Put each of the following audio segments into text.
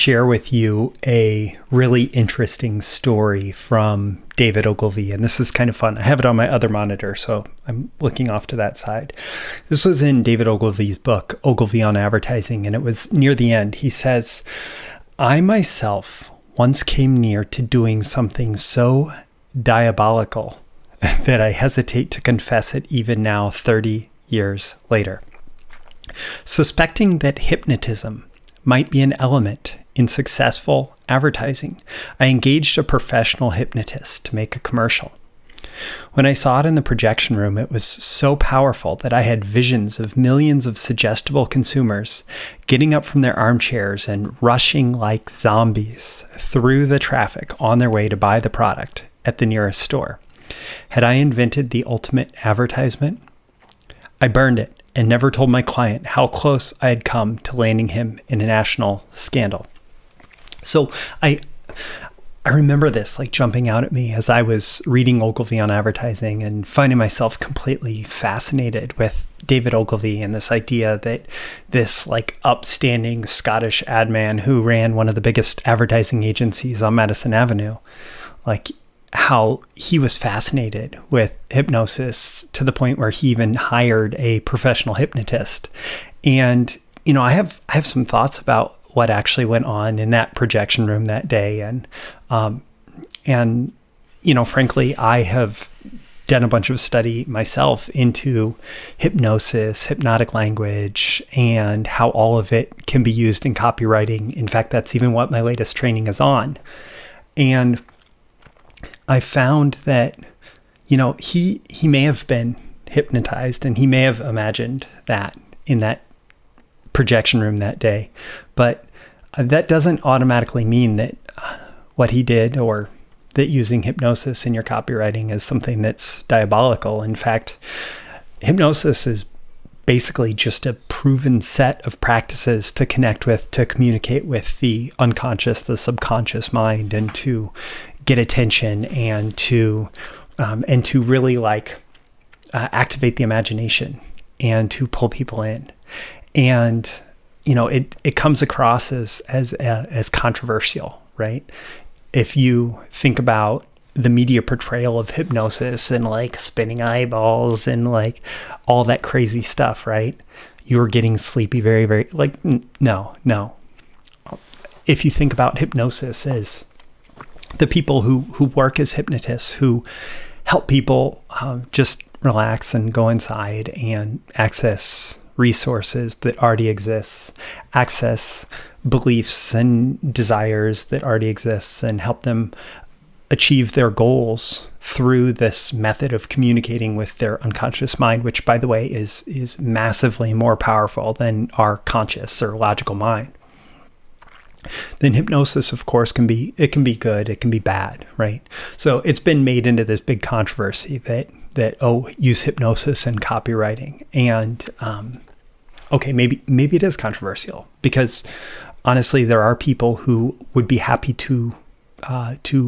share with you a really interesting story from David Ogilvy. And this is kind of fun. I have it on my other monitor, so I'm looking off to that side. This was in David Ogilvy's book, Ogilvy on Advertising, and it was near the end. He says, "I myself once came near to doing something so diabolical that I hesitate to confess it even now, 30 years later. Suspecting that hypnotism might be an element in successful advertising, I engaged a professional hypnotist to make a commercial. When I saw it in the projection room, it was so powerful that I had visions of millions of suggestible consumers getting up from their armchairs and rushing like zombies through the traffic on their way to buy the product at the nearest store. Had I invented the ultimate advertisement? I burned it and never told my client how close I had come to landing him in a national scandal." So I remember this like jumping out at me as I was reading Ogilvy on Advertising and finding myself completely fascinated with David Ogilvy and this idea that this like upstanding Scottish ad man who ran one of the biggest advertising agencies on Madison Avenue, like how he was fascinated with hypnosis to the point where he even hired a professional hypnotist. And, you know, I have some thoughts about what actually went on in that projection room that day. And, you know, frankly, I have done a bunch of study myself into hypnosis, hypnotic language, and how all of it can be used in copywriting. In fact, that's even what my latest training is on. And I found that, you know, he may have been hypnotized and he may have imagined that in that projection room that day, but that doesn't automatically mean that what he did or that using hypnosis in your copywriting is something that's diabolical. In fact, hypnosis is basically just a proven set of practices to connect with, to communicate with the unconscious, the subconscious mind, and to get attention and to really like activate the imagination and to pull people in. And you know, it comes across as controversial, right? If you think about the media portrayal of hypnosis and like spinning eyeballs and like all that crazy stuff, right? You're getting sleepy very, very like no. If you think about hypnosis as the people who work as hypnotists, who help people just relax and go inside and access resources that already exist, access beliefs and desires that already exist, and help them achieve their goals through this method of communicating with their unconscious mind, which, by the way, is massively more powerful than our conscious or logical mind. Then hypnosis, of course, can be good, it can be bad, right? So it's been made into this big controversy that use hypnosis in copywriting. And okay, maybe it is controversial because honestly, there are people who would be happy to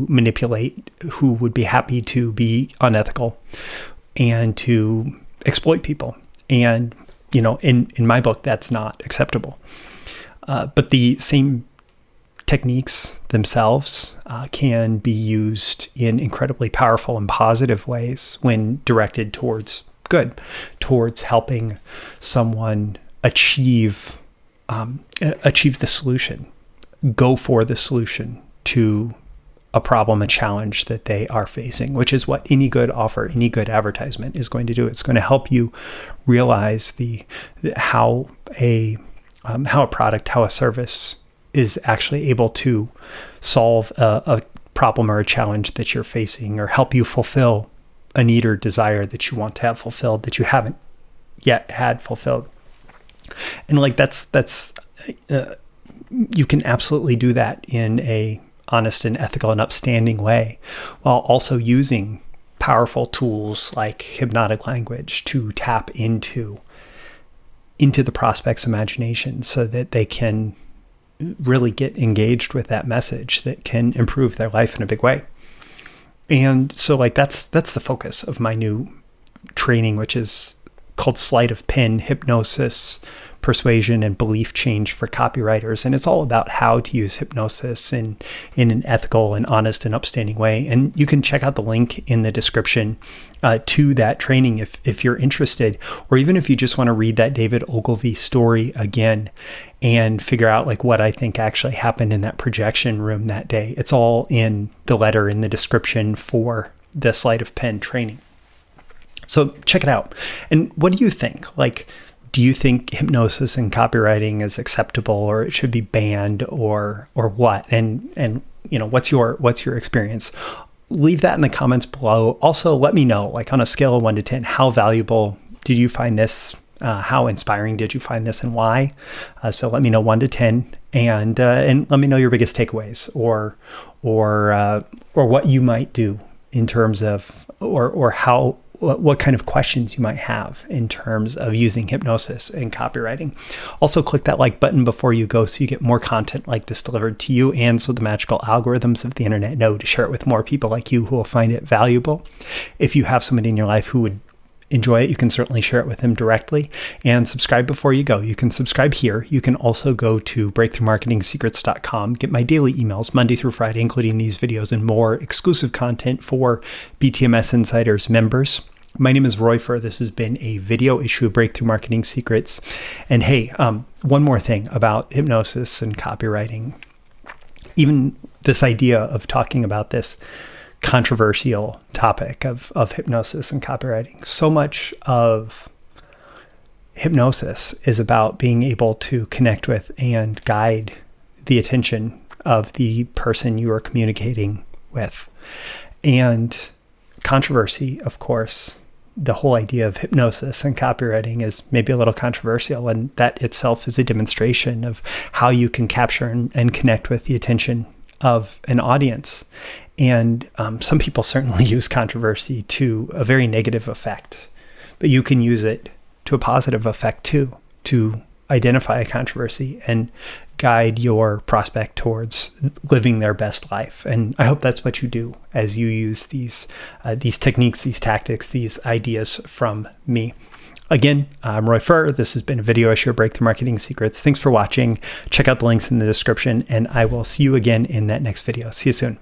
manipulate, who would be happy to be unethical and to exploit people. And, you know, in my book, that's not acceptable. But the same techniques themselves can be used in incredibly powerful and positive ways when directed towards good, towards helping someone achieve the solution, go for the solution to a problem, a challenge that they are facing, which is what any good offer, any good advertisement is going to do. It's going to help you realize how a product, how a service is actually able to solve a problem or a challenge that you're facing, or help you fulfill a need or desire that you want to have fulfilled that you haven't yet had fulfilled. And like that's you can absolutely do that in a honest and ethical and upstanding way, while also using powerful tools like hypnotic language to tap into the prospect's imagination so that they can really get engaged with that message that can improve their life in a big way. And so like that's the focus of my new training, which is called Sleight of Pen: Hypnosis, Persuasion, and Belief Change for Copywriters. And it's all about how to use hypnosis in an ethical and honest and upstanding way. And you can check out the link in the description to that training if you're interested, or even if you just want to read that David Ogilvy story again and figure out like what I think actually happened in that projection room that day. It's all in the letter in the description for the Sleight of Pen training. So check it out. And what do you think? Like, do you think hypnosis in copywriting is acceptable, or it should be banned, or what? And what's your experience? Leave that in the comments below. Also, let me know, like on a scale of 1 to 10, how valuable did you find this? How inspiring did you find this, and why? So let me know 1 to 10, and let me know your biggest takeaways, or what you might do in terms of, or how. What kind of questions you might have in terms of using hypnosis in copywriting. Also, click that like button before you go so you get more content like this delivered to you, and so the magical algorithms of the internet know to share it with more people like you who will find it valuable. If you have somebody in your life who would enjoy it, you can certainly share it with them directly. And subscribe before you go. You can subscribe here. You can also go to breakthroughmarketingsecrets.com, get my daily emails Monday through Friday, including these videos and more exclusive content for BTMS Insiders members. My name is Roy Furr. This has been a video issue of Breakthrough Marketing Secrets. And hey, one more thing about hypnosis and copywriting. Even this idea of talking about this controversial topic of hypnosis and copywriting. So much of hypnosis is about being able to connect with and guide the attention of the person you are communicating with. And controversy, of course, the whole idea of hypnosis and copywriting is maybe a little controversial, and that itself is a demonstration of how you can capture and connect with the attention of an audience. And some people certainly use controversy to a very negative effect, but you can use it to a positive effect too, to identify a controversy and guide your prospect towards living their best life. And I hope that's what you do as you use these techniques, these tactics, these ideas from me. Again, I'm Roy Furr. This has been a video issue of Breakthrough Marketing Secrets. Thanks for watching. Check out the links in the description, and I will see you again in that next video. See you soon.